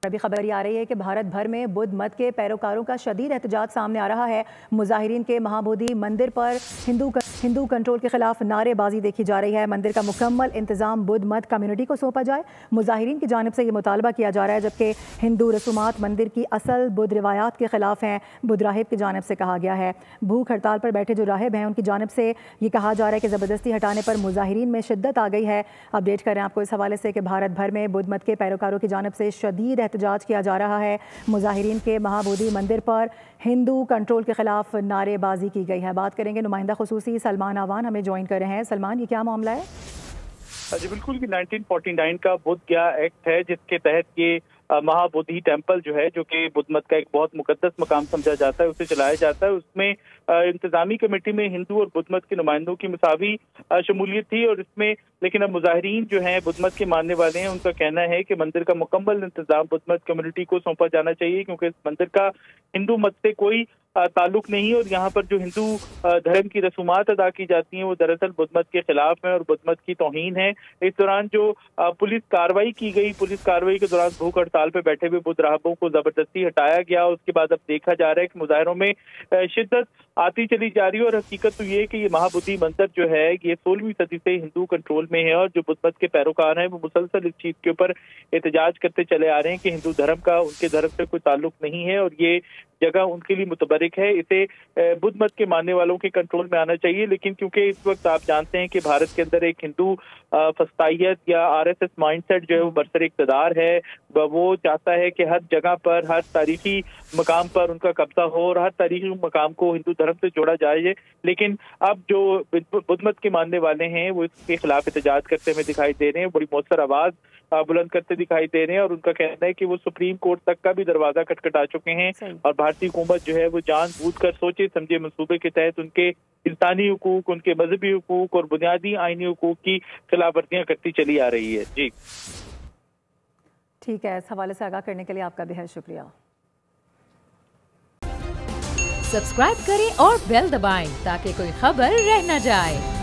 अभी खबर आ रही है कि भारत भर में बुद्ध मत के पैरोकारों का शदीद एहतजाज सामने आ रहा है। मुजाहिरीन के महाबोधि मंदिर पर हिंदू कंट्रोल के खिलाफ नारेबाजी देखी जा रही है। मंदिर का मुकम्मल इंतजाम बुद्ध मत कम्युनिटी को सौंपा जाए। मुजाहिरीन की जानिब से ये मुतालबा किया जा रहा है, जबकि हिंदू रसूमात मंदिर की असल बुद्ध रिवायात के खिलाफ हैं। बुद्ध राहिब की जानिब से कहा गया है। भूख हड़ताल पर बैठे जो राहिब हैं उनकी जानिब से ये कहा जा रहा है कि ज़बरदस्ती हटाने पर मुजाहिरीन में शिद्दत आ गई है। अपडेट करें आपको इस हवाले से कि भारत भर में बुद्ध मत के पैरोकारों की जानिब से शदीद एहतजाज किया जा रहा है। मुजाहिरीन के महाबोधि मंदिर पर हिंदू कंट्रोल के खिलाफ नारेबाजी की गई है। बात करेंगे नुमाइंदा खुसूसी सलमान आवान हमें ज्वाइन कर रहे हैं। सलमान, ये क्या मामला है? जी बिल्कुल, कि 1949 का बोध गया एक्ट है, जिसके तहत ये महाबोधि टेम्पल जो है, जो कि बुद्ध मत का एक बहुत मुकद्दस मकाम समझा जाता है, उसे चलाया जाता है। उसमें इंतजामी कमेटी में हिंदू और बुद्ध मत के नुमाइंदों की मुसावी शमूलियत थी। और इसमें लेकिन अब मुजाहिरीन जो हैं बुद्ध मत के मानने वाले हैं, उनका कहना है कि मंदिर का मुकम्मल इंतजाम बुद्ध मत कम्युनिटी को सौंपा जाना चाहिए, क्योंकि इस मंदिर का हिंदू मत से कोई ताल्लुक नहीं है। और यहाँ पर जो हिंदू धर्म की रसूमात अदा की जाती हैं वो दरअसल बुद्ध मत के खिलाफ है और बुद्ध मत की तौहीन है। इस दौरान जो पुलिस कार्रवाई की गई, पुलिस कार्रवाई के दौरान भूख हड़ताल पे बैठे हुए बुद्ध राहबों को जबरदस्ती हटाया गया। उसके बाद अब देखा जा रहा है कि मुजाहिरों में शिद्दत आती चली जा रही है। और हकीकत तो ये है कि ये महाबोधि मंदिर जो है ये 16वीं सदी से हिंदू कंट्रोल में है, और जो बुद्ध मत के पैरोकार हैं वो मुसलसल इस चीज के ऊपर एहतजाज करते चले आ रहे हैं कि हिंदू धर्म का उनके धर्म से कोई ताल्लुक नहीं है और ये जगह उनके लिए मुतबरिक है, इसे बुद्ध मत के मानने वालों के कंट्रोल में आना चाहिए। लेकिन क्योंकि इस वक्त आप जानते हैं कि भारत के अंदर एक हिंदू फस्तायत या आरएसएस माइंडसेट जो है वो बरसर इक़्तिदार है, वो चाहता है कि हर जगह पर, हर तारीखी मकाम पर उनका कब्जा हो और हर तारीखी मकाम को हिंदू धर्म से जोड़ा जाए। लेकिन अब जो बुद्ध मत के मानने वाले हैं वो इसके खिलाफ एहतजाज करते हुए दिखाई दे रहे हैं, बड़ी मौसर आवाज बुलंद करते दिखाई दे रहे हैं। और उनका कहना है कि वो सुप्रीम कोर्ट तक का भी दरवाजा खटखटा चुके हैं और भारतीय हुकूमत जो है वो जानबूझ कर सोचे समझे मंसूबे के तहत उनके इंसानी हुकूक, उनके मजहबी हुकूक और बुनियादी आईनी हुकूक की खिलाफवर्जियां करती चली आ रही है। जी ठीक है, इस हवाले से आगाह करने के लिए आपका बेहद शुक्रिया। सब्सक्राइब करें और बेल दबाएं ताकि कोई खबर रह न जाए।